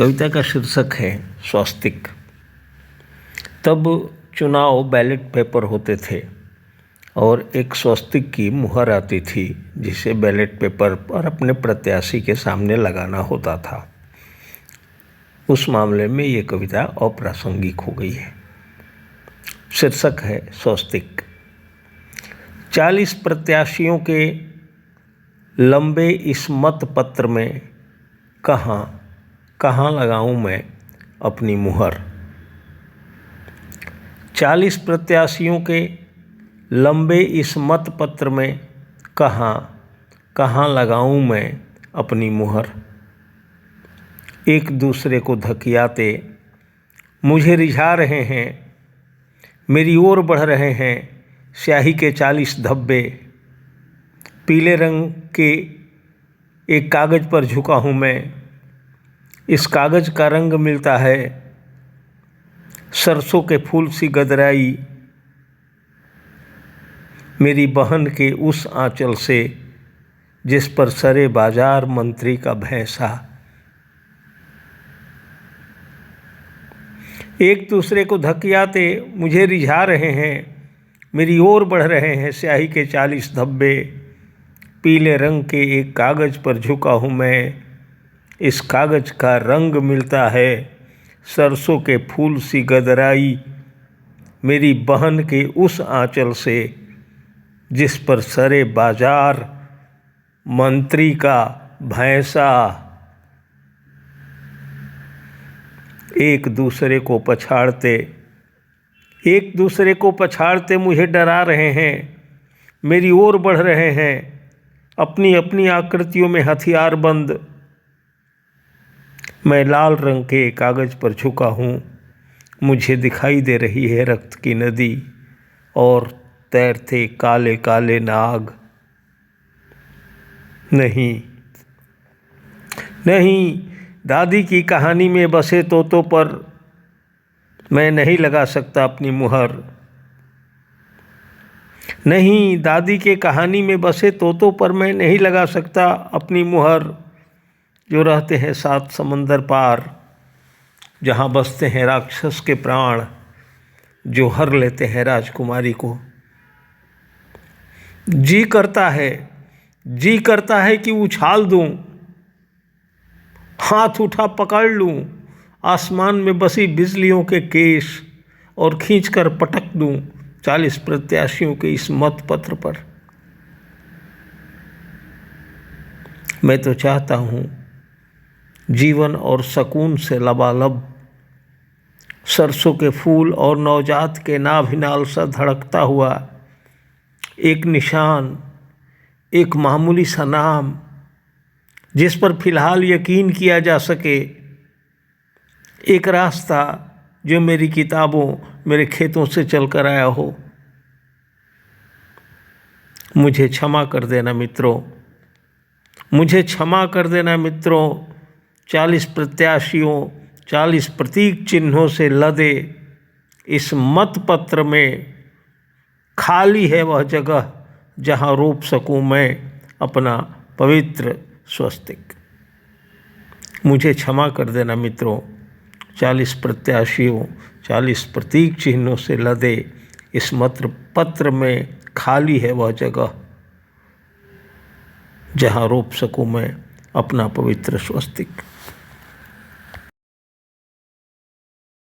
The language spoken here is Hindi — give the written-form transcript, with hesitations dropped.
कविता का शीर्षक है स्वस्तिक। तब चुनाव बैलेट पेपर होते थे और एक स्वस्तिक की मुहर आती थी जिसे बैलेट पेपर पर अपने प्रत्याशी के सामने लगाना होता था। उस मामले में ये कविता अप्रासंगिक हो गई है। शीर्षक है स्वस्तिक। 40 प्रत्याशियों के लंबे इस मत पत्र में कहाँ लगाऊं मैं अपनी मुहर। 40 प्रत्याशियों के लंबे इस मत पत्र में कहाँ लगाऊं मैं अपनी मुहर। एक दूसरे को धकियाते मुझे रिझा रहे हैं, मेरी ओर बढ़ रहे हैं स्याही के 40 धब्बे। पीले रंग के एक कागज़ पर झुका हूँ मैं, इस कागज़ का रंग मिलता है सरसों के फूल सी गदराई मेरी बहन के उस आंचल से जिस पर सरे बाजार मंत्री का भैंसा। एक दूसरे को धकियाते मुझे रिझा रहे हैं, मेरी ओर बढ़ रहे हैं स्याही के 40 धब्बे। पीले रंग के एक कागज़ पर झुका हूँ मैं, इस कागज़ का रंग मिलता है सरसों के फूल सी गदराई मेरी बहन के उस आंचल से जिस पर सरे बाजार मंत्री का भैंसा। एक दूसरे को पछाड़ते मुझे डरा रहे हैं, मेरी ओर बढ़ रहे हैं अपनी अपनी आकृतियों में हथियार बंद। मैं लाल रंग के कागज़ पर झुका हूँ, मुझे दिखाई दे रही है रक्त की नदी और तैरते काले काले नाग। नहीं, दादी की कहानी में बसे तोतों पर मैं नहीं लगा सकता अपनी मुहर। नहीं, दादी के कहानी में बसे तोतों पर मैं नहीं लगा सकता अपनी मुहर, जो रहते हैं 7 समंदर पार, जहाँ बसते हैं राक्षस के प्राण, जो हर लेते हैं राजकुमारी को। जी करता है कि उछाल दूं, हाथ उठा पकड़ लूं आसमान में बसी बिजलियों के केश और खींचकर पटक दूं 40 प्रत्याशियों के इस मत पत्र पर। मैं तो चाहता हूँ जीवन और सकून से लबालब, सरसों के फूल और नवजात के नाभिनाल सा धड़कता हुआ एक निशान, एक मामूली सा नाम जिस पर फिलहाल यकीन किया जा सके, एक रास्ता जो मेरी किताबों मेरे खेतों से चलकर आया हो। मुझे क्षमा कर देना मित्रों, 40 प्रत्याशियों 40 प्रतीक चिन्हों से लदे इस मत पत्र में खाली है वह जगह जहाँ रोप सकूँ मैं अपना पवित्र स्वस्तिक। मुझे क्षमा कर देना मित्रों, 40 प्रत्याशियों 40 प्रतीक चिन्हों से लदे इस मत पत्र में खाली है वह जगह जहाँ रोप सकूँ मैं अपना पवित्र स्वस्तिक।